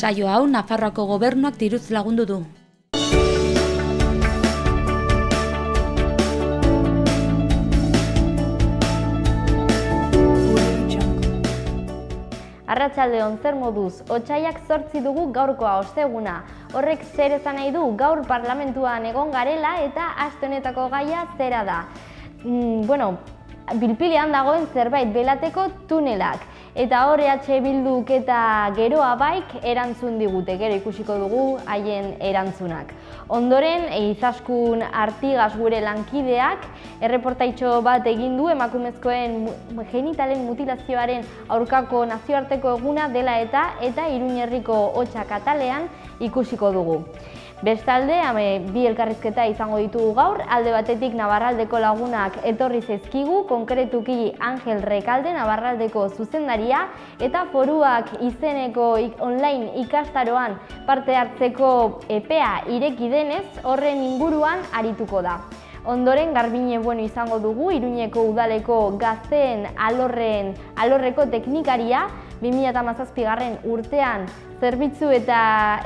Saio hau Nafarroako gobernuak diruz lagundu du. Arratsaldeon, zer moduz, otsaiak 8 dugu gaurkoa osteguna. Horrek zer esan nahi du gaur parlamentuan egon garela eta aste honetako gaia zera da. Bilpilean dagoen zerbait belateko tunelak. Eta hor Bilduk eta Geroa Baik erantzun digute, gero ikusiko dugu haien erantzunak. Ondoren, Izaskun Artigas gure lankideak erreportaitxo bat egin du emakumezkoen genitalen mutilazioaren aurkako nazioarteko eguna dela eta Iruñerriko hotsa katalean ikusiko dugu. Bestalde, bi elkarrizketa izango ditugu gaur, alde batetik Navarraldeko lagunak etorri zaizkigu, konkretuki Angel Rekalde, Navarraldeko zuzendaria, eta foruak izeneko online ikastaroan parte hartzeko epea ireki denez, horren inguruan arituko da. Ondoren, Garbine Bueno izango dugu, Iruñeko udaleko gazteen alorreko teknikaria, 2017 urtean zerbitzu eta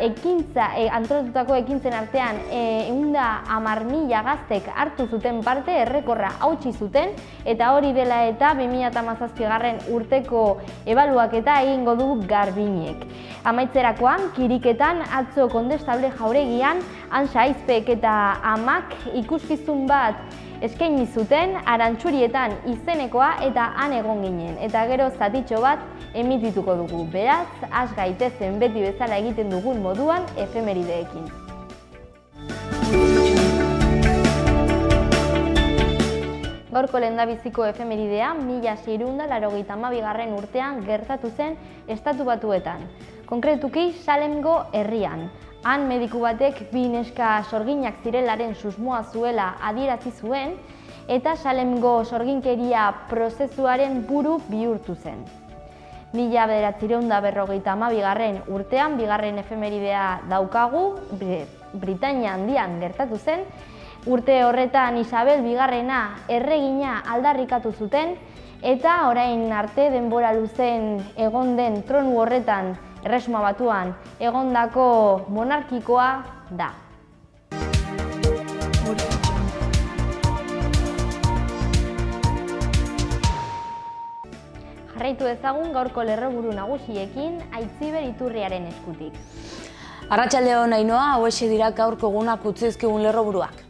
antolatutako ekintzen artean 110.000 gaztek hartu zuten parte, errekorra hautsi zuten, eta hori dela eta 2017 urteko ebaluaketa egingo du Garbinek. Amaitzerakoan, Kiriketan atzo Kondestable Jauregian, Antxa Aizpek eta amak ikuskizun bat eskaini zuten, Arantxurietan izenekoa eta han egon ginen. Eta gero zatitxo bat emitituko dugu. Beraz, has gaitezen beti bezala egiten dugun moduan efemerideekin. Gaurko lehendabiziko efemeridea 1682 urtean gertatu zen Estatu Batuetan. Konkretuki Salemgo herrian. Han mediku batek bi neska sorginak zirelaren susmoa zuela adierazi zuen eta Salemgo sorginkeria prozesuaren buru bihurtu zen. 1952 urtean bigarren efemeridea daukagu, Britainia Handian gertatu zen. Urte horretan Isabel bigarrena erregina aldarrikatu zuten eta orain arte denbora luzen egon den tronu horretan Erresuma Batuan egondako monarkikoa da. Jarraitu ezagun gaurko lerroburu nagusiekin Aitziber Iturriaren eskutik. Arratsaldeon Ainoa, hauexe dira gaurko egunak utzi dizkigun lerroburuak.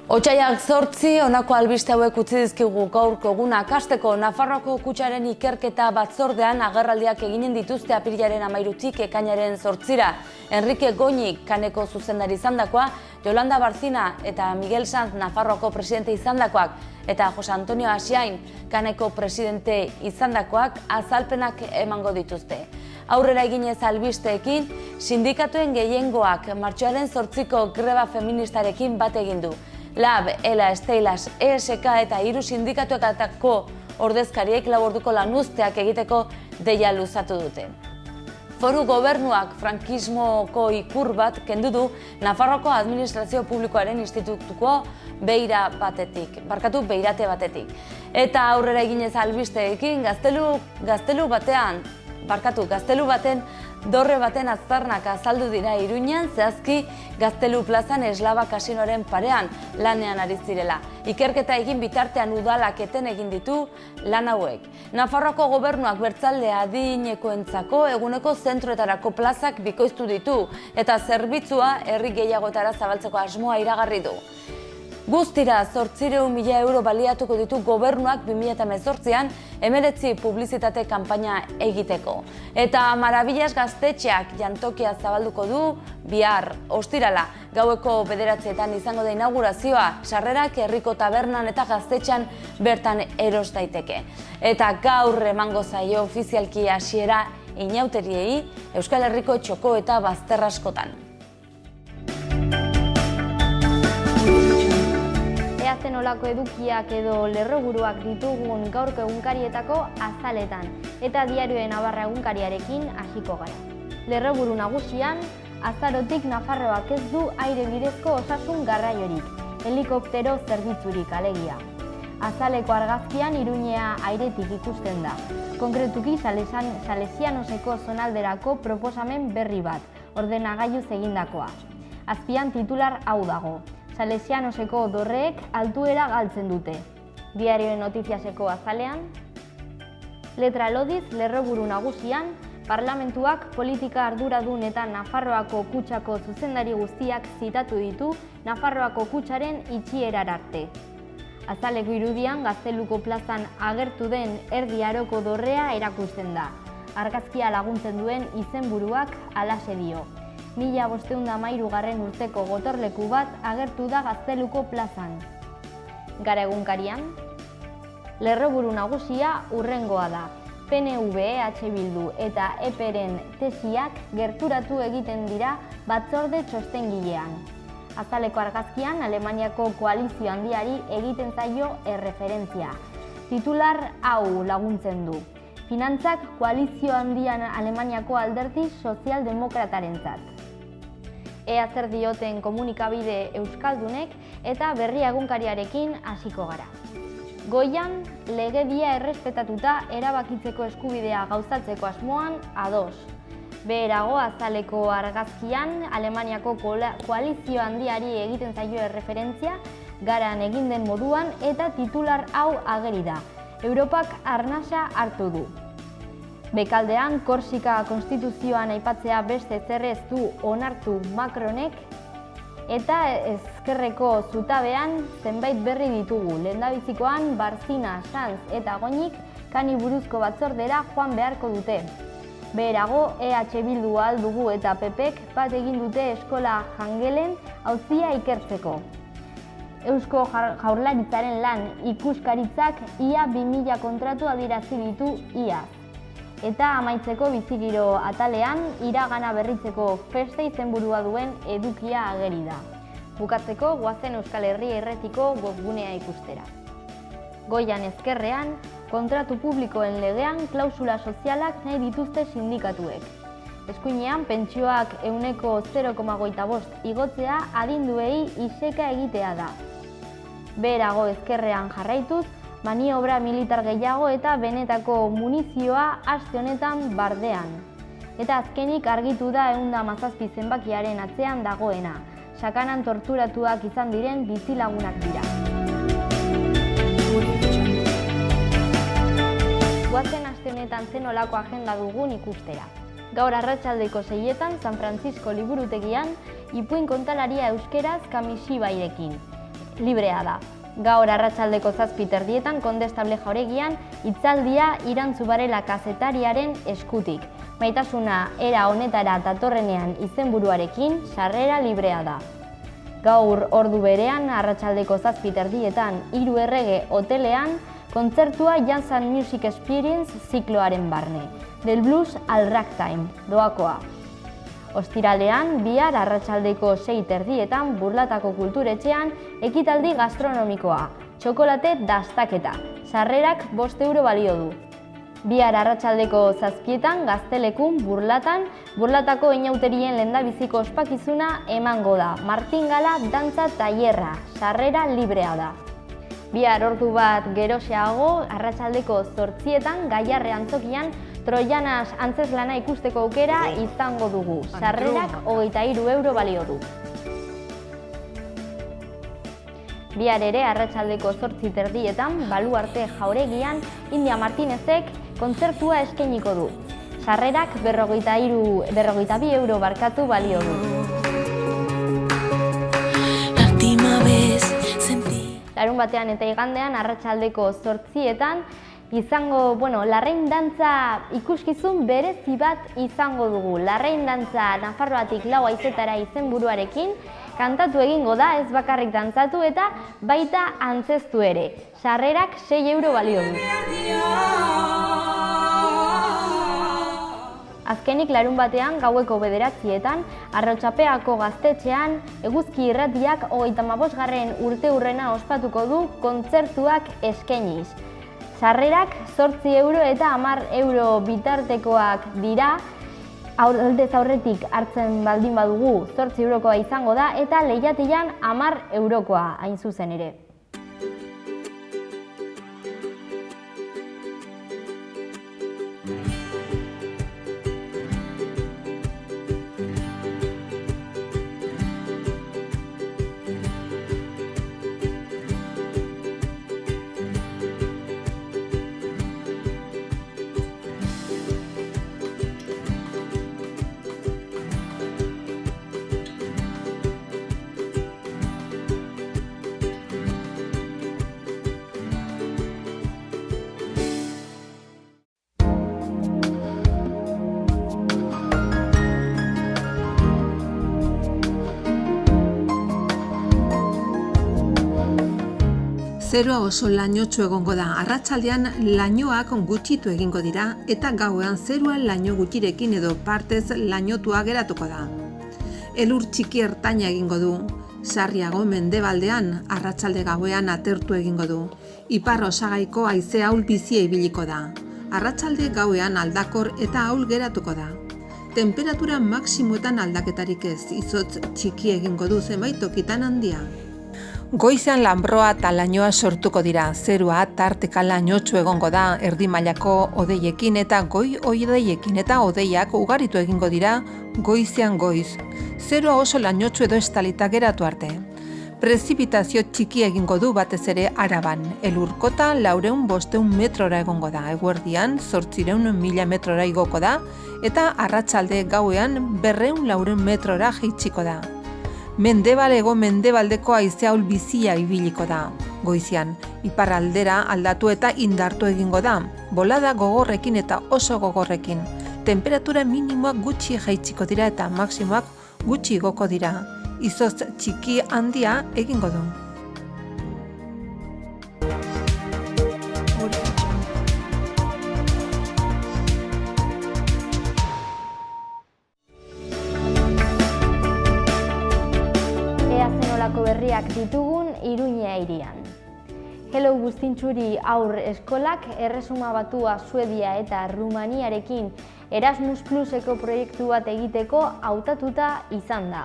Otsaiak 8 honako albiste hauek utzi dizkigu gaurko egunak. Hasteko, Nafarroako kutxaren ikerketa batzordean agerraldiak eginen dituzte apirilaren 13tik ekainaren 8ra. Enrique Goñik Kaneko zuzendari izandakoa, Yolanda Barzina eta Miguel Sanz Nafarroako presidente izandakoak eta Jose Antonio Asiain Kaneko presidente izandakoak azalpenak emango dituzte. Aurrera eginez albisteekin, sindikatuen gehiengoak martxoaren 8ko greba feministarekin bat egin du. LAB, ELA, Steilas, ESK eta 3 sindikatuetako ordezkariek laborduko lanuzteak egiteko deia luzatu dute. Foru gobernuak frankismoko ikur bat kendu du Nafarroako Administrazio Publikoaren Institutuko beirate batetik. Eta aurrera eginez albisteekin gaztelu baten dorre baten aztarnak azaldu dira Iruñan, zehazki Gaztelu plazan Eslaba kasinoaren parean lanean ari zirela. Ikerketa egin bitartean udalak eten egin ditu lan hauek. Nafarroako gobernuak bertzalde adinekoentzako eguneko zentroetarako plazak bikoiztu ditu eta zerbitzua herri gehiagotara zabaltzeko asmoa iragarri du. Guztira 800.000 euro baliatuko ditu gobernuak 2018an 19 publizitate kanpaina egiteko. Eta Maravillas gaztetxeak jantokia zabalduko du bihar ostirala. Gaueko 9etan izango da inaugurazioa, sarrerak herriko tabernan eta gaztetxean bertan eros daiteke. Eta gaur emango zaio ofizialki hasiera inauteriei Euskal Herriko txoko eta bazter askotan. Zen olako edukiak edo lerroburuak ditugun gaurko egunkarietako azaletan eta Diarioen Navarra egunkariarekin hasiko gara. Lerroburu nagusian, azarotik Nafarroak ez du aire bidezko osasun garraiorik, helikoptero zerbitzurik alegia. Azaleko argazkian Iruñea airetik ikusten da. Konkretuki Salesianoseko zonalderako proposamen berri bat, ordenagailuz egindakoa. Azpian titular hau dago. Salesianoseko dorreek altuera galtzen dute. Diarioen notiziaseko azalean, letra lodiz lerroburu nagusian, Parlamentuak politika arduradun eta Nafarroako kutxako zuzendari guztiak zitatu ditu Nafarroako kutxaren itxierar arte. Azaleko irudian Gazteluko plazan agertu den Erdi Aroko dorrea erakusten da. Argazkia laguntzen duen izenburuak halaxe dio. 1513 urteko gotorleku bat agertu da Gazteluko plazan. Gara egunkarian, lerroburu nagusia hurrengoa da. PNV, EH Bildu eta EPren tesiak gerturatu egiten dira batzorde txostengilean. Azaleko argazkian Alemaniako koalizio handiari egiten zaio erreferentzia. Titular hau laguntzen du. Finantzak koalizio handian Alemaniako alderdi sozialdemokratarentzat. Ea zer dioten komunikabide euskaldunek eta berri egunkariarekin hasiko gara. Goian, legedia errespetatuta erabakitzeko eskubidea gauzatzeko asmoan ados. Beherago azaleko argazkian Alemaniako koalizio handiari egiten zaio erreferentzia, garan egin den moduan eta titular hau ageri da. Europak arnasa hartu du. Bekaldean, Korsika konstituzioan aipatzea beste zerrez du onartu Macronek, eta ezkerreko zutabean zenbait berri ditugu. Lehendabizikoan Barzina, Sanz eta Goñik kani buruzko batzordera joan beharko dute. Beherago, EH Bildu dugu eta PPek bat egin dute eskola jangelen auzia ikertzeko. Eusko Jaurlaritzaren lan ikuskaritzak ia 2000 kontratu adierazi ditu iaz. Eta amaitzeko bizigiro atalean, iragana berritzeko festa izenburua duen edukia ageri da. Bukatzeko, goazen Euskal Herria Irratiko webgunea ikustera. Goian ezkerrean, kontratu publikoen legean klausula sozialak nahi dituzte sindikatuek. Eskuinean, pentsioak 0,25% igotzea adinduei iseka egitea da. Beherago ezkerrean jarraituz, maniobra militar gehiago eta benetako munizioa aste honetan bardean. Eta azkenik argitu da 117 zenbakiaren atzean dagoena. Sakanan torturatuak izan diren bizilagunak dira. Goazen aste honetan zen olako agenda dugun ikustera. Gaur arratsaldeko 6etan San Francisco liburutegian ipuin kontalaria euskeraz Kamishibairekin. Librea da. Gaur arratsaldeko 7:30 Kondestable Jauregian hitzaldia Irantzu Barela kazetariaren eskutik. Maitasuna era honetara datorrenean izenburuarekin sarrera librea da. Gaur ordu berean arratsaldeko 7:30 Hiru Errege hotelean kontzertua Jansan Music Experience zikloaren barne. Del blues al ragtime, doakoa. Ostiralean, bihar arratsaldeko 6:30 Burlatako kulturetxean ekitaldi gastronomikoa, txokolate dastaketa, sarrerak 5 euro balio du. Bihar arratsaldeko 7:00 Gaztelekun Burlatan, Burlatako inauterien lehendabiziko ospakizuna emango da, martingala dantza tailerra, sarrera librea da. Bihar ordu bat geroxeago, arratsaldeko 8:00 Gaiarre antzokian Troianas antzeslana ikusteko aukera izango dugu. Sarrerak 23 euro balio du. Bihar ere arratsaldeko 8:30 Baluarte Jauregian India Martinezek kontzertua eskainiko du. Sarrerak 52 euro barkatu balio du. Larun batean eta igandean arratsaldeko 8:00 izango, larrain dantza ikuskizun berezi bat izango dugu. Larrain dantza Nafarroatik 4 haizetara izenburuarekin kantatu egingo da, ez bakarrik dantzatu eta baita antzeztu ere. Sarrerak 6 euro balio du. Azkenik larun batean gaueko 9:00 Arrotxapeako gaztetxean Eguzki Irratiak 35. urteurrena ospatuko du kontzertuak eskainiz. Sarrerak 8 euro eta 10 euro bitartekoak dira, aldez aurretik hartzen baldin badugu 8 eurokoa izango da eta lehiatilan 10 eurokoa hain zuzen ere. Zeroa oso lainotsu egongo da, arratsaldean lainoak gutxitu egingo dira eta gauean zerua laino gutxirekin edo partez lainotua geratuko da. Elur txiki ertaina egingo du, sarriago mendebaldean arratsalde gauean atertu egingo du. Ipar osagaiko haize ahul bizia ibiliko da. Arratsalde gauean aldakor eta ahul geratuko da. Temperatura maksimoetan aldaketarik ez, izotz txiki egingo du zenbait tokitan handia. Goizean lanbroa eta lainoa sortuko dira, zerua tarteka lainotsu egongo da, erdi mailako hodeiekin eta goi hodeiekin eta hodeiak ugaritu egingo dira goizean goiz. Zerua oso lainotsu edo estalita geratu arte. Prezipitazio txiki egingo du batez ere Araban, elurkota 400-500 metrora egongo da, eguerdian 800-1000 metrora igoko da eta arratsalde gauean 200-400 metrora jaitsiko da. Mendebalego mendebaldeko haize ahul bizia ibiliko da. Goizean, iparraldera aldatu eta indartu egingo da, bolada gogorrekin eta oso gogorrekin. Temperatura minimoak gutxi jaitsiko dira eta maksimoak gutxi igoko dira. Izotz txiki handia egingo du. Berriak ditugun Iruña hirian. Hello Guztintxuri Haur Eskolak Erresuma Batua, Suedia eta Rumaniarekin Erasmus Pluseko proiektu bat egiteko hautatuta izan da.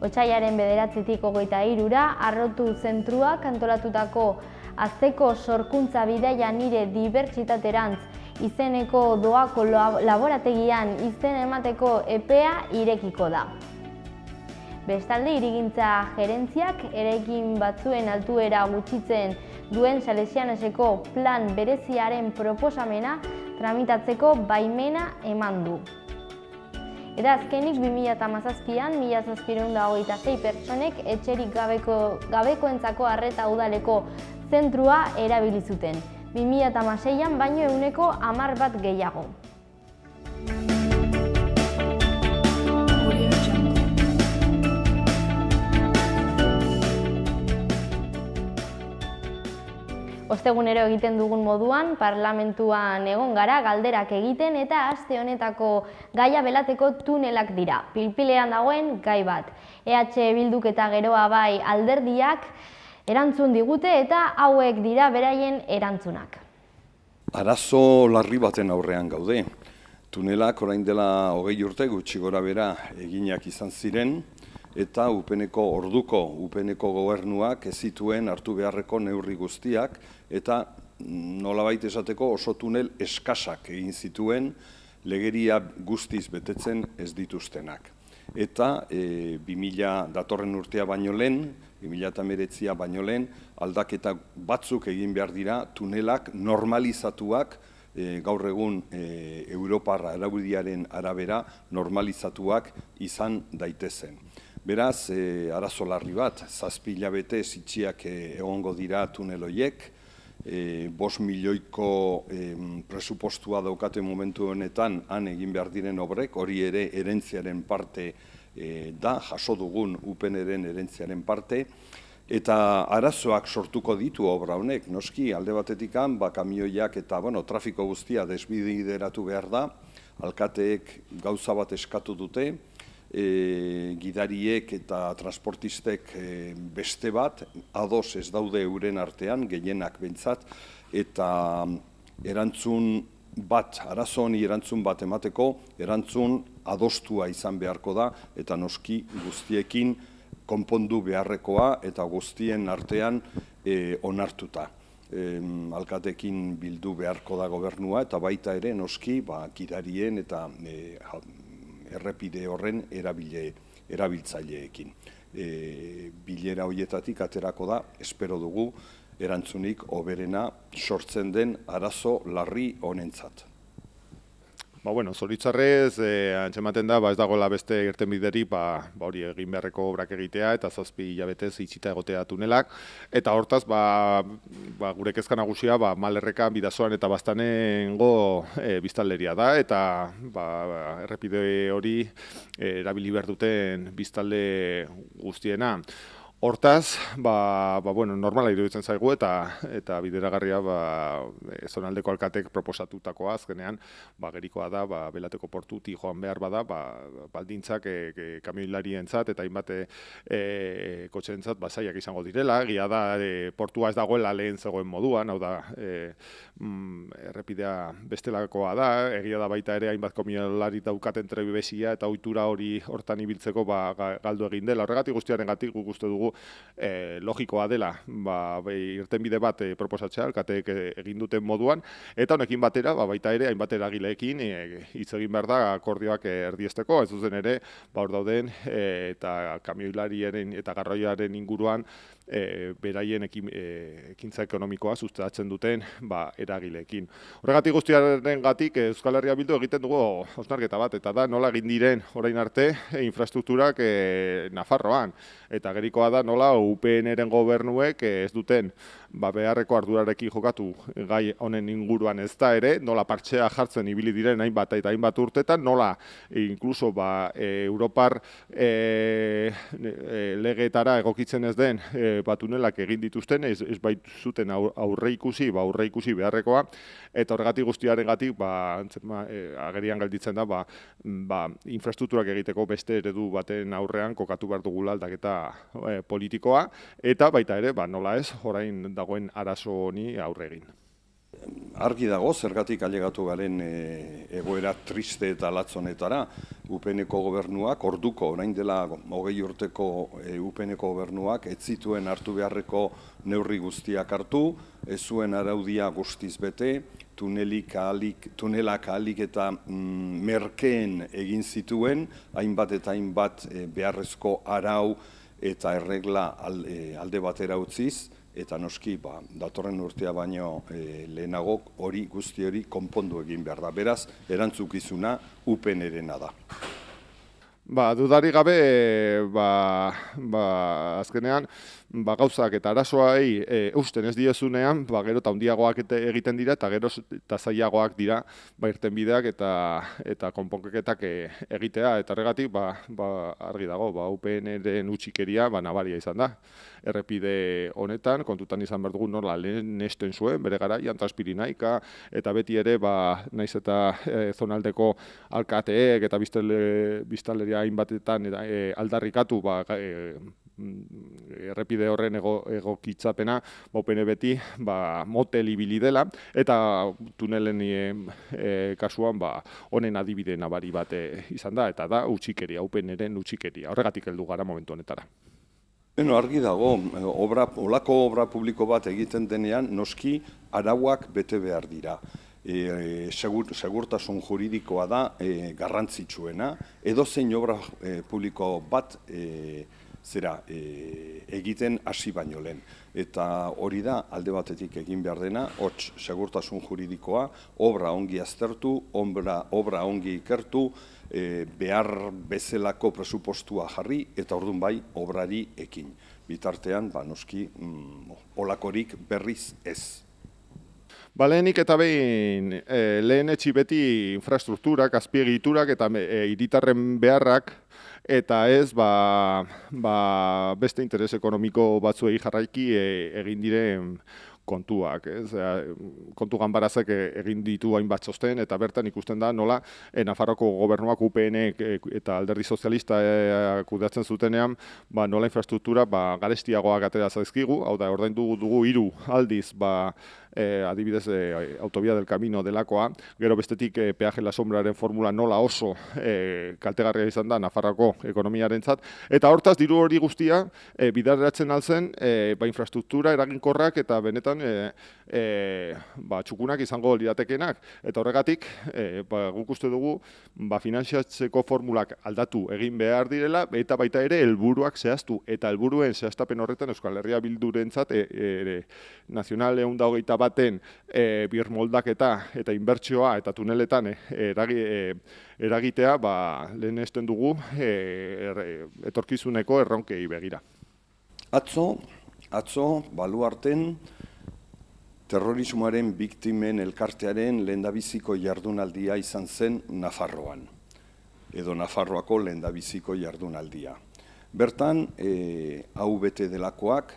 Otsailaren 9-tik 23-ra Arrotu Zentruak antolatutako Azteko Sorkuntza Bidaia Nire Dibertsitaterantz izeneko doako laborategian izen emateko epea irekiko da. Bestalde, hirigintza gerentziak eraikin batzuen altuera gutxitzen duen Salesianeseko plan bereziaren proposamena tramitatzeko baimena eman du. Eta azkenik 2017an 1726 pertsonek etxerik gabekoentzako arreta udaleko zentrua erabili zuten. 2016an baino 10% bat gehiago. Ostegunero egiten dugun moduan, parlamentuan egon gara galderak egiten eta aste honetako gaia belateko tunelak dira. Pilpilean dagoen gai bat. EH Bilduk eta Geroa Bai alderdiak erantzun digute eta hauek dira beraien erantzunak. Arazo larri baten aurrean gaude. Tunelak orain dela 20 urte gutxi gora bera eginak izan ziren, eta UPNeko gobernuak ez zituen hartu beharreko neurri guztiak, eta nolabait esateko oso tunel eskasak egin zituen legeria guztiz betetzen ez dituztenak. Eta 2000 datorren urtea baino lehen, 2019 baino lehen, aldaketa batzuk egin behar dira tunelak normalizatuak, gaur egun Europar araudiaren arabera normalizatuak izan daitezen. Beraz, arazo larri bat, 7 hilabete itxiak egongo dira tunel horiek, 5 milioiko presupostua daukate momentu honetan han egin behar diren obrek, hori ere erentziaren parte da, jaso dugun UPNren erentziaren parte, eta arazoak sortuko ditu obra honek, noski alde batetikan, kamioiak eta trafiko guztia desbideratu behar da, alkateek gauza bat eskatu dute, gidariek eta transportistek beste bat, ados ez daude euren artean, gehienak behintzat, eta erantzun bat, arazo honi erantzun bat emateko, erantzun adostua izan beharko da, eta noski guztiekin konpondu beharrekoa eta guztien artean onartuta. Alkatekin bildu beharko da gobernua, eta baita ere noski gidarien eta errepide horren erabiltzaileekin. Bilera horietatik aterako da, espero dugu, erantzunik hoberena sortzen den arazo larri honentzat. Zoritzarrez, antzematen da, ez dagoela beste irtenbideri, hori egin beharreko obrak egitea, eta 7 hilabetez itxita egotea tunelak, eta hortaz, gure kezka nagusia, Malerreka, Bidasoan eta Baztanengo biztanleria da, eta errepide hori erabili behar duten biztanle guztiena. Hortaz, normala iruditzen zaigu eta bideragarria zonaldeko alkatek proposatutakoa azkenean gerikoa da Belateko portutik joan behar bada baldintzak kamioilarientzat eta hainbat kotxeentzat zailak izango direla. Egia da portua ez dagoela lehen zegoen moduan, hau da errepidea bestelakoa da, egia da baita ere hainbat kamioilari daukaten trebibesia eta ohitura hori hortan ibiltzeko galdu egin dela. Horregatik guztiarengatik guk uste dugu logikoa dela irtenbide bat proposatzea alkateek egin duten moduan, eta honekin batera baita ere hainbat eragileekin hitz egin behar da akordioak erdiesteko, ez zuzen ere hor dauden eta kamioilariaren eta garraioaren inguruan beraien ekintza ekonomikoa sustatzen duten eragileekin. Horregatik guztiarengatik Euskal Herria Bildu egiten dugu hausnarketa bat, eta da nola egin diren orain arte infrastrukturak Nafarroan, eta gerikoa da nola UPN-ren gobernuek ez duten beharreko ardurarekin jokatu gai honen inguruan ez da ere, nola partxea jartzen ibili diren hainbat eta hainbat urtetan, nola inkluso Europar legeetara egokitzen ez den tunelak egin dituzten, ez baitzuten aurreikusi beharrekoa, eta horregatik guztiarengatik agerian gelditzen da infrastrukturak egiteko beste eredu baten aurrean kokatu behar dugula aldaketa politikoa, eta baita ere nola ez orain dagoen arazo honi aurre egin. Argi dago, zergatik ailegatu garen egoera triste eta latzonetara. UPN-ko gobernuak, orduko, orain dela 20 urteko UPN-ko gobernuak, ez zituen hartu beharreko neurri guztiak hartu, ez zuen araudia guztiz bete, tunelak ahalik eta merkeen egin zituen, hainbat eta hainbat beharrezko arau eta erregla alde batera utziz, eta noski datorren urtea baino lehenago guzti hori konpondu egin behar da. Beraz, erantzukizuna UPN-erena da. Dudarik gabe, azkenean, gauzak eta arazoai eusten ez diezunean, gero eta handiagoak egiten dira, eta gero eta zailagoak dira irtenbideak eta konponketak egitea, eta horregatik argi dago, UPN-ren utxikeria nabaria izan da. Errepide honetan, kontutan izan behar dugu nola lehen nesten zuen, bere garaian transpirinaika, eta beti ere, naiz eta zonaldeko alkateek eta biztanleria hainbatetan aldarrikatu errepide horren egokitzapena UPN beti motel ibili dela, eta tunelen kasuan honen adibide nabari bat izan da, eta da utxikeria, UPN-ren utxikeria. Horregatik heldu gara momentu honetara. Argi dago, olako obra publiko bat egiten denean, noski arauak bete behar dira. Segurtasun juridikoa da garrantzitsuena, edozein obra publiko bat egiten hasi baino lehen. Eta hori da, alde batetik egin behar dena, hots segurtasun juridikoa, obra ongi aztertu, obra ongi ikertu, behar bezalako presupostua jarri, eta orduan obrari ekin. Bitartean, noski, olakorik berriz ez. Lehenik eta behin, lehenetsi beti infrastrukturak, azpiegiturak eta hiritarren beharrak, eta ez beste interes ekonomiko batzuei jarraiki egin diren kontuak. Kontu ganbarazek egin ditu hainbat txosten, eta bertan ikusten da nola Nafarroko gobernuak UPN eta Alderdi Sozialista kudeatzen zutenean, nola infrastruktura garestiagoak atera zaizkigu, hau da, ordaindu dugu 3 aldiz, adibidez Autovía del Camino delakoa, gero bestetik peaje la sombraren formula nola oso kaltegarria izan da Nafarroko ekonomiarentzat, eta hortaz diru hori guztia bideratzen altzen infrastruktura eraginkorrak eta benetan txukunak izango liratekenak, eta horregatik guk uste dugu finanziatzeko formulak aldatu egin behar direla, eta baita ere helburuak zehaztu, eta helburuen zehaztapen horretan Euskal Herria Bildurentzat nazional 128 baten birmoldaketa eta inbertsioa eta tuneletan eragitea lehenesten dugu etorkizuneko erronkei begira. Atzo, Baluarten, terrorismoaren biktimen elkartearen lehendabiziko jardunaldia izan zen Nafarroan, edo Nafarroako lehendabiziko jardunaldia. Bertan, AVT delakoak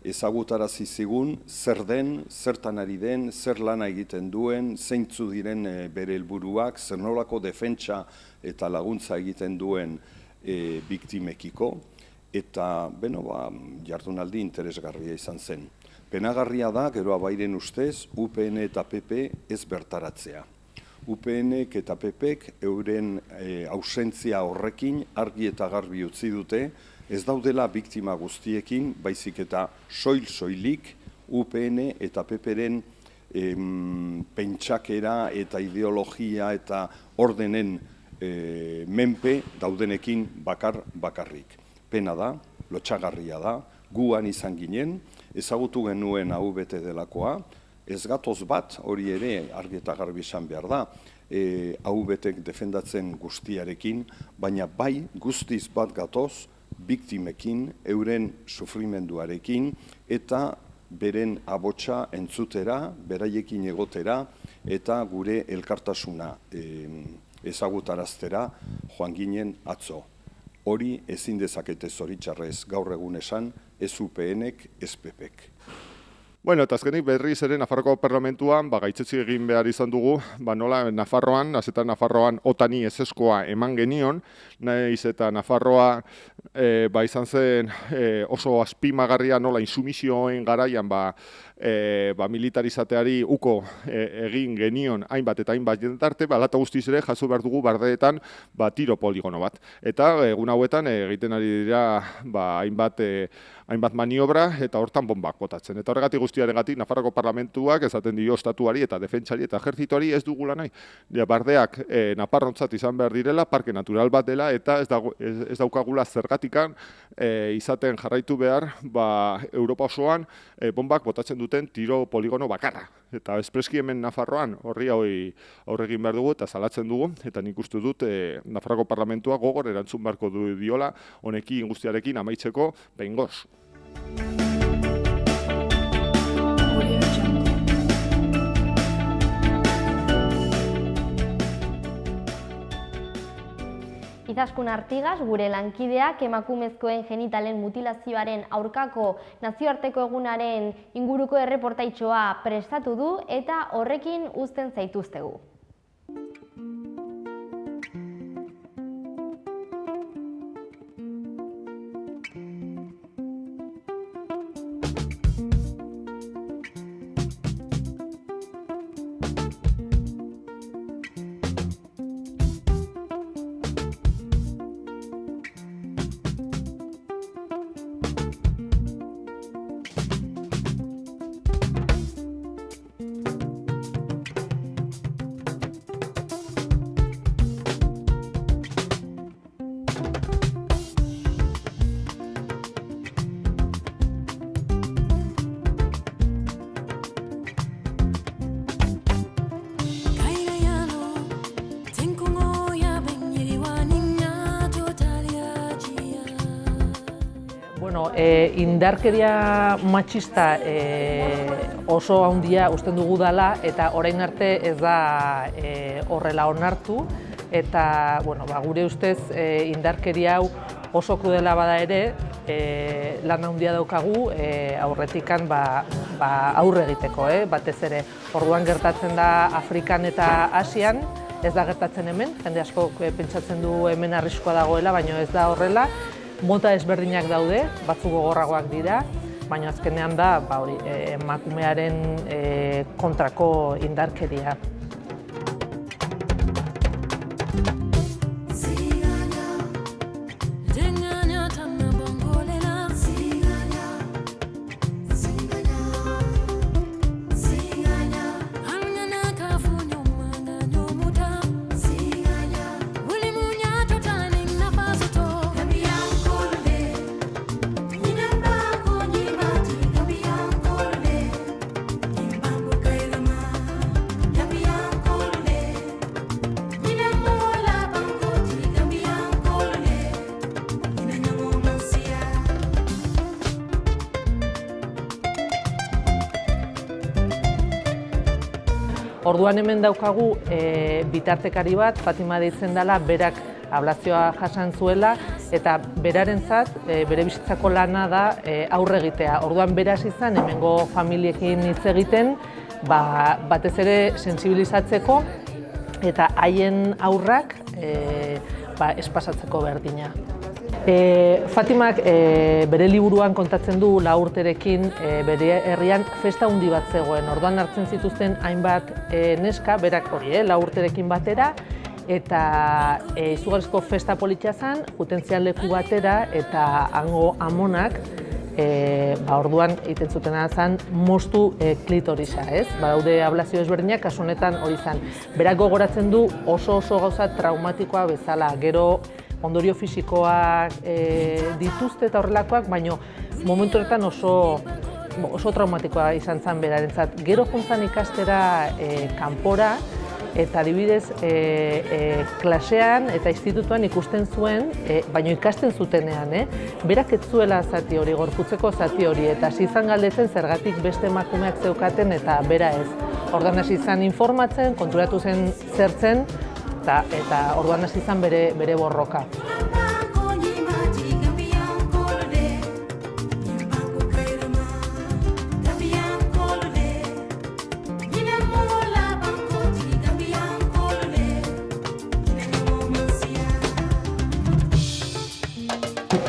ezagutarazi zigun zer den, zertan ari den, zer lana egiten duen, zeintzu diren bere helburuak, zer nolako defentsa eta laguntza egiten duen biktimekiko, eta jardunaldi interesgarria izan zen. Penagarria da, gero abairen ustez, UPN eta PP ez bertaratzea. UPNek eta PPek euren ausentzia horrekin argi eta garbi utzi dute, ez daudela biktima guztiekin, baizik eta soilik UPN eta PPren pentsakera eta ideologia eta ordenen menpe daudenekin bakarrik. Pena da, lotxagarria da, guan izan ginen, ezagutu genuen AVT delakoa, ez gatoz bat, hori ere argi eta garbi esan behar da, AVTek defendatzen guztiarekin, baina bai guztiz bat gatoz biktimekin, euren sufrimenduarekin, eta beren abotsa entzutera, beraiekin egotera, eta gure elkartasuna ezagutaraztera joan ginen atzo. Hori ezin dezakete zoritxarrez gaur egun esan, ez UPNek, ez PPek. Bueno, eta azkenik berriz ere Nafarroko Parlamentuan gaitzetsi egin behar izan dugu, nola Nafarroan, azetan Nafarroan otani ezeskoa eman genion, nahiz eta Nafarroa izan zen oso azpimagarria nola insumisioen garaian militarizateari uko egin genion hainbat eta hainbat jendarte, lata guztiz ere jaso behar dugu bardeetan tiro poligono bat. Eta egun hauetan egiten ari dira hainbat maniobra eta hortan bombak botatzen. Eta horregatik guztiarengatik Nafarroko Parlamentuak esaten dio estatuari eta defentsari eta ejertzituari ez dugula nahi. Bardeak Nafarrontzat izan behar direla, parke natural bat dela eta ez daukagula zergatikan izaten jarraitu behar Europa osoan bombak botatzen duten tiro poligono bakarra. Eta espreski hemen Nafarroan horri aurregin behar dugu eta salatzen dugu, eta nik uste dut Nafarroko Parlamentua gogor erantzun beharko diola honekin guztiarekin amaitzeko behingoz. Izaskun Artigas, gure lankideak emakumezkoen genitalen mutilazioaren aurkako nazioarteko egunaren inguruko erreportaitxoa prestatu du eta horrekin uzten zaituztegu. Indarkeria matxista oso handia usten dugu dela eta orain arte ez da horrela onartu eta gure ustez indarkeria hau oso krudela bada ere lan handia daukagu aurretikan aurre egiteko, batez ere. Orduan gertatzen da Afrikan eta Asian, ez da gertatzen hemen, jende asko pentsatzen du hemen arriskua dagoela, baina ez da horrela. Mota ezberdinak daude, batzuk gogorragoak dira, baina azkenean da emakumearen kontrako indarkeria. Orduan hemen daukagu bitartekari bat, Fatima deitzen dela, berak ablazioa jasan zuela, eta berarentzat bere bizitzako lana da aurre egitea. Orduan beraz izan hemengo familiekin hitz egiten, batez ere sentsibilizatzeko eta haien aurrak ez pasatzeko berdina. Fatimak bere liburuan kontatzen du 4 urterekin bere herrian festa handi bat zegoen. Orduan hartzen zituzten hainbat neska, berak hori, 4 urterekin batera, eta izugarrizko festa politia zen, juten leku batera, eta hango amonak, orduan egiten zutena zen moztu klitorisa, ez? Badaude ablazio ezberdinak, kasu honetan hori zen. Berak gogoratzen du oso gauza traumatikoa bezala, gero ondorio fisikoak dituzte eta horrelakoak, baina momentu horretan oso traumatikoa izan zen berarentzat. Gero juntzan ikastera kanpora, eta adibidez klasean eta institutuan ikusten zuen, baina ikasten zutenean, berak ez zuela zati hori, gorputzeko zati hori, eta hasi izan galdetzen zergatik beste emakumeak zeukaten eta bera ez. Orduan hasi izan informatzen, konturatu zen zertzen, eta orduan hasi izan bere borroka.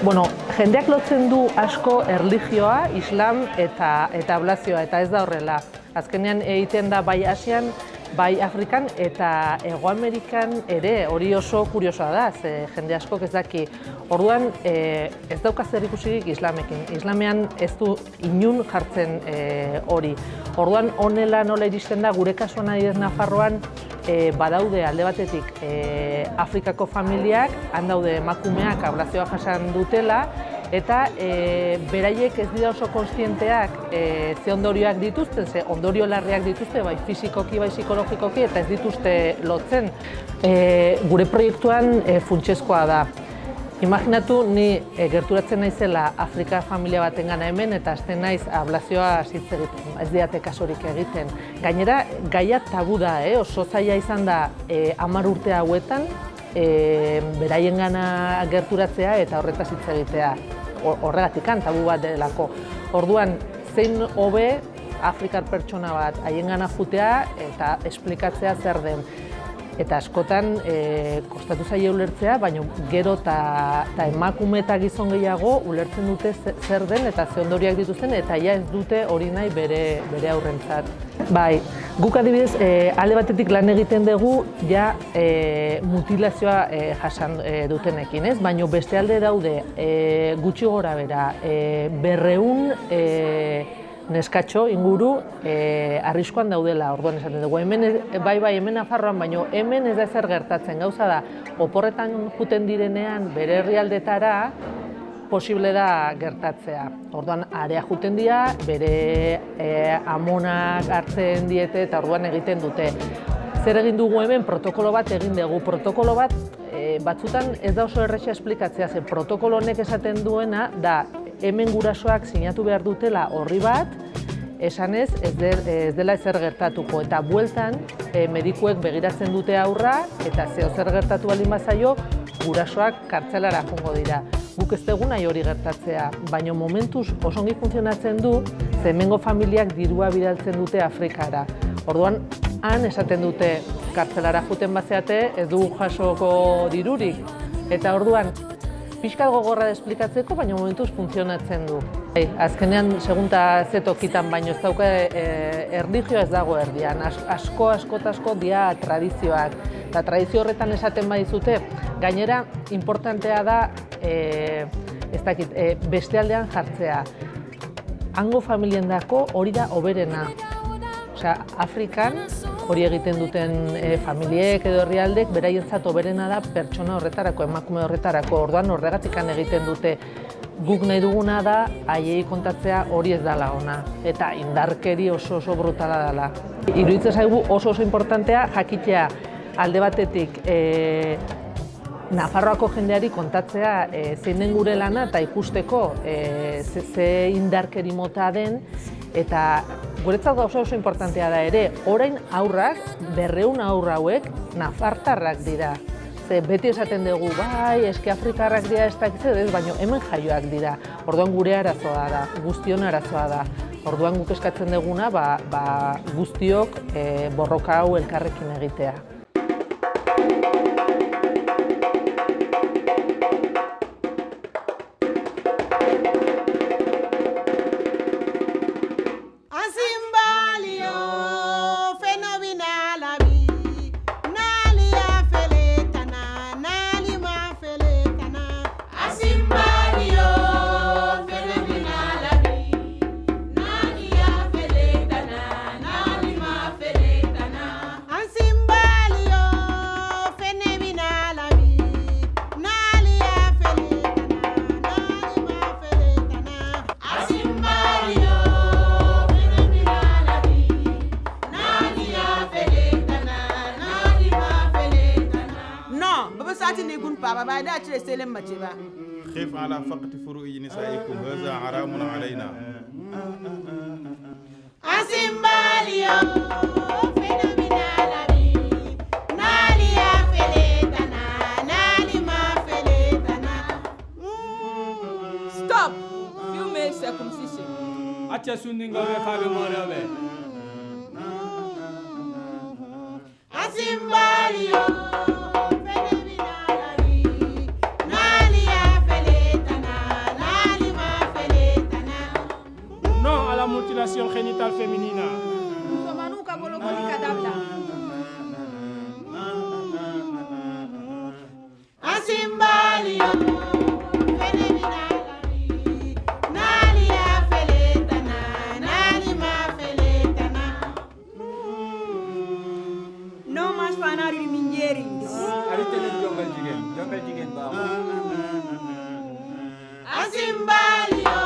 Bueno, jendeak lotzen du asko erlijioa, islam eta ablazioa, eta ez da horrela. Azkenean egiten da bai Asian, bai Afrikan eta Hego Amerikan ere, hori oso kuriosoa da, ze jende askok ez daki. Orduan ez dauka zer ikusirik islamekin. Islamean ez du inun jartzen hori. Orduan honela nola iristen da, gure kasuan adibidez Nafarroan badaude alde batetik Afrikako familiak, han daude emakumeak ablazioa jasan dutela, eta beraiek ez dira oso kontzienteak ze ondorioak dituzten, ze ondorio larriak dituzte, bai fisikoki, bai psikologikoki, eta ez dituzte lotzen. Gure proiektuan funtsezkoa da. Imaginatu ni gerturatzen naizela Afrika familia batengana hemen eta hasten naiz ablazioa hitz egiten, ez diate kasurik egiten. Gainera, gaia tabu da, oso zaila izan da 10 urte hauetan beraiengana gerturatzea eta horretaz hitz egitea. Horregatikan tabu bat delako. Orduan, zein hobe Afrikar pertsona bat haiengana jutea eta esplikatzea zer den. Eta askotan kostatu zaie ulertzea, baina gero eta emakume eta gizon gehiago ulertzen dute zer den eta ze ondorioak dituzten, eta ja ez dute hori nahi bere aurrentzat. Bai, guk adibidez alde batetik lan egiten dugu ja mutilazioa jasan dutenekin, ez? Baina beste alde daude gutxi gora bera 200 neskatxo inguru arriskoan daudela. Orduan esaten dugu, hemen hemen Nafarroan, baino hemen ez da ezer gertatzen. Gauza da, oporretan juten direnean bere herrialdetara posible da gertatzea. Orduan area juten dira, bere amonak hartzen diete eta orduan egiten dute. Zer egin dugu hemen? Protokolo bat egin dugu. Protokolo bat batzutan ez da oso erraza esplikatzea, ze protokolo honek esaten duena da hemen gurasoak sinatu behar dutela orri bat, esanez ez dela ezer gertatuko, eta bueltan medikuek begiratzen dute aurra eta zeo zer gertatu baldin bazaio gurasoak kartzelara joango dira. Guk ez dugu nahi hori gertatzea, baina momentuz oso ongi funtzionatzen du, ze hemengo familiak dirua bidaltzen dute Afrikara. Orduan, han esaten dute kartzelara joeten bazeate ez dugu jasoko dirurik, eta orduan pixkat gogorra esplikatzeko, baina momentuz funtzionatzen du. Azkenean, segunta ze tokitan, baino ez dauka erlijioa ez dago erdian. Asko dira tradizioak. Eta tradizio horretan esaten badizute, gainera, importantea da, beste aldean jartzea. Hango familiendako hori da hoberena. Osea, Afrikan, hori egiten duten familiek edo herrialdek, beraientzat hoberena da pertsona horretarako, emakume horretarako. Orduan horregatikan egiten dute. Guk nahi duguna da, haiei kontatzea hori ez dela ona. Eta indarkeri oso brutala dela. Iruditzen zaigu oso importantea jakitea alde batetik Nafarroako jendeari kontatzea zein den gure lana eta ikusteko ze indarkeri mota den, eta guretzat oso importantea da ere, orain aurrak, 200 haur hauek nafartarrak dira. Ze beti esaten dugu, bai, eske Afrikarrak dira ez dakiz ez, baina hemen jaioak dira. Orduan gure arazoa da, guztion arazoa da. Orduan guk eskatzen duguna, guztiok borroka hau elkarrekin egitea. خف على فقد فروع نسائكم هذا حرام علينا Stop! Female circumcision. Acha sundinga we fabe morabe. Asimbalio. Mutilación genital femenina. No más fanari minjeris. Arite le jongal jigen ba. Asimbalio.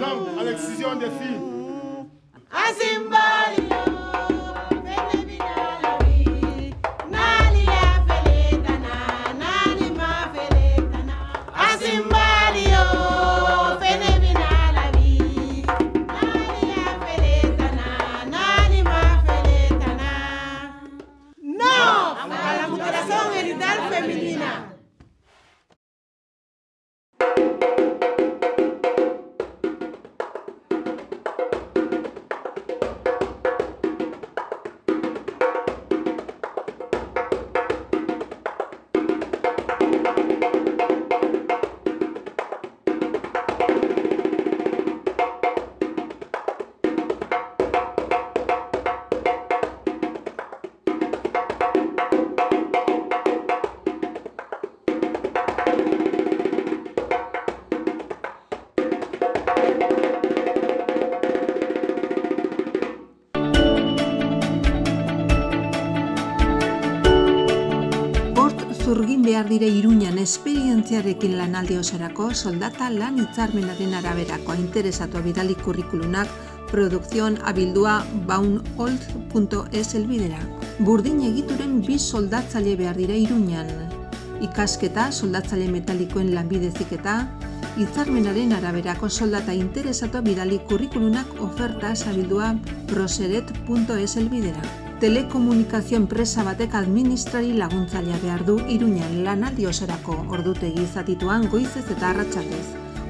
Non à l'excision des filles. Zurgin behar dire Iruñan esperientziarekin lanaldi osorako soldata lan hitzarmenaren araberako interesatua bidali kurrikulunak produkzionaabildua.baunold.es helbidera. Burdin egituren 2 soldatzaile behar dira Iruñan. Ikasketa, soldatzaile metalikoen lanbide heziketa, hitzarmenaren araberako soldata interesatua bidali kurrikulunak ofertas@abildua.proseret.es helbidera. Telekomunikazio enpresa batek administrari laguntzailea behar du Iruñan lanaldi osorako ordutegi zatituan goizez eta arratsaldez.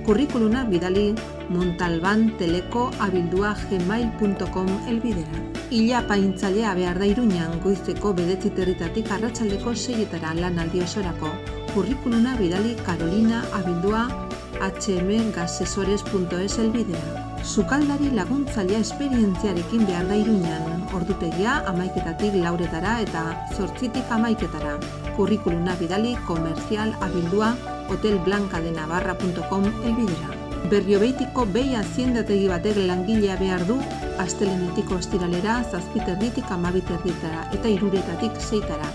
Kurrikuluna bidali montalbanteleco@gmail.com helbidera. Ilapaintzailea behar da Iruñan goizeko 9:00 arratsaldeko 6:00 lanaldi osorako. Kurrikuluna bidali carolina@hmgasesores.es helbidera. Sukaldari laguntzailea esperientziarekin behar da Iruñan, ordutegia 11:00 lauretara eta 8:00 11:00. Kurrikuluna bidali comercial@hotelblancadenavarra.com helbidera. Berriobeitiko behi aziendategi batek langilea behar du astelehenetik ostiralera 7:30 12:30 eta 3:00 6:00.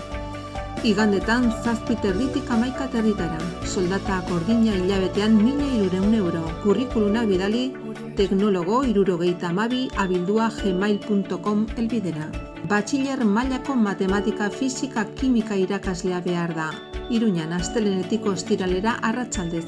Igandetan 7:30 11:30. Soldata gordina hilabetean 1.300 euro. Kurrikuluna bidali teknologo72@abildua.gmail.com helbidera. Batxiller mailako matematika, fisika, kimika irakaslea behar da. Iruñan astelehenetik ostiralera arratsaldez.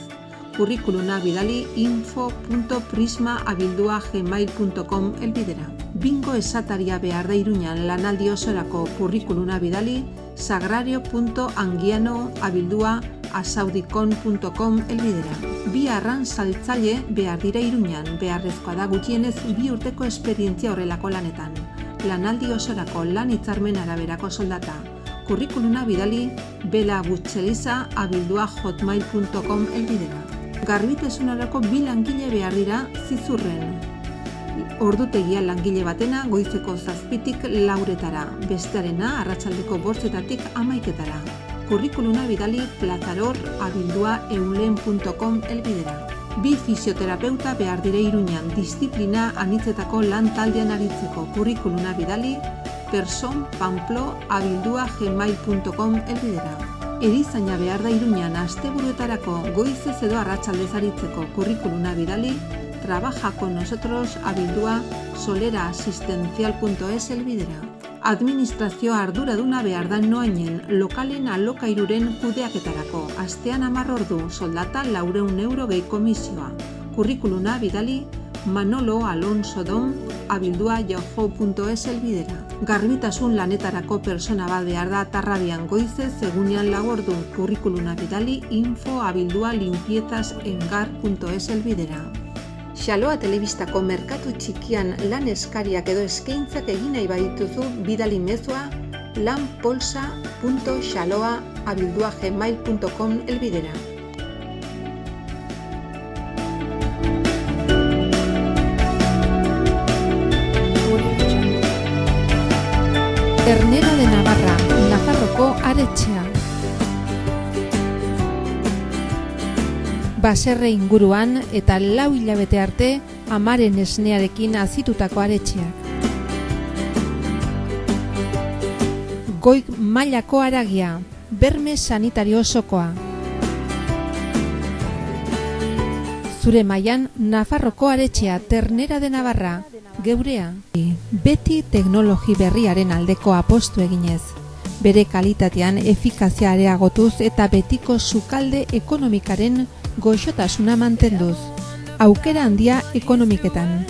kurrikuluna bidali info.prisma@gmail.com elbidera. Bingo esataria behar da Iruñan lanaldi osorako kurrikuluna bidali sagrario.anguiano@asaudicon.com elbidera. Bi arran saltzaile behar dira Iruñan, beharrezkoa da gutxienez 2 urteko esperientzia horrelako lanetan. Lanaldi osorako lan hitzarmen araberako soldata. Kurrikuluna bidali belagutxeliza@hotmail.com elbidera. Garbitasunarako 2 langile behar dira Zizurren. Ordutegia langile batena goizeko 7tik 4etara, bestearena arratsaldeko 5etatik 11etara. Kurrikuluna bidali plazaror@eulen.com elbidera. 2 fisioterapeuta behar dire Iruñan, disiplina anitzetako lan taldean aritzeko. Kurrikuluna bidali personpamplo@gmail.com elbidera. Erizaina behar da Iruñan asteburuetarako goizez edo arratsaldez aritzeko. Kurrikuluna bidali trabajaconnosotros@soleraasistencial.es elbidera. Administrazio arduraduna behar da Noainen, lokalen alokairuren kudeaketarako. Astean 10 ordu, soldata 400 euro gehi komisioa. Kurrikuluna bidali manoloalonsodon@yahoo.es elbidera. Garbitasun lanetarako persona bat behar da Tarrabian goizez egunean 4 ordu. Kurrikuluna bidali info@limpiezasengar.es elbidera. Xaloa telebistako merkatu txikian lan eskariak edo eskaintzak egin nahi badituzu bidali mezua lanpolsa.xaloa@gmail.com elbidera. Ternera de Navarra, Nafarroko aretxea. Baserre inguruan eta 4 hilabete arte amaren esnearekin azitutako aretxeak. Goi mailako haragia, berme sanitario osokoa. Zure mailan Nafarroko aretxea, Ternera de Navarra, geurea. Beti teknologi berriaren aldeko apostu eginez. Bere kalitatean efikazia areagotuz eta betiko sukalde ekonomikaren goxotasuna mantenduz. Aukera handia ekonomiketan.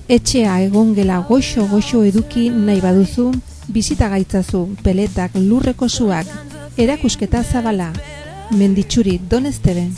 Etxea egongela goxo eduki nahi baduzu, bizita gaitzazu, peletak, lurreko suak, erakusketa zabala. Menditxuri, Don Esteve.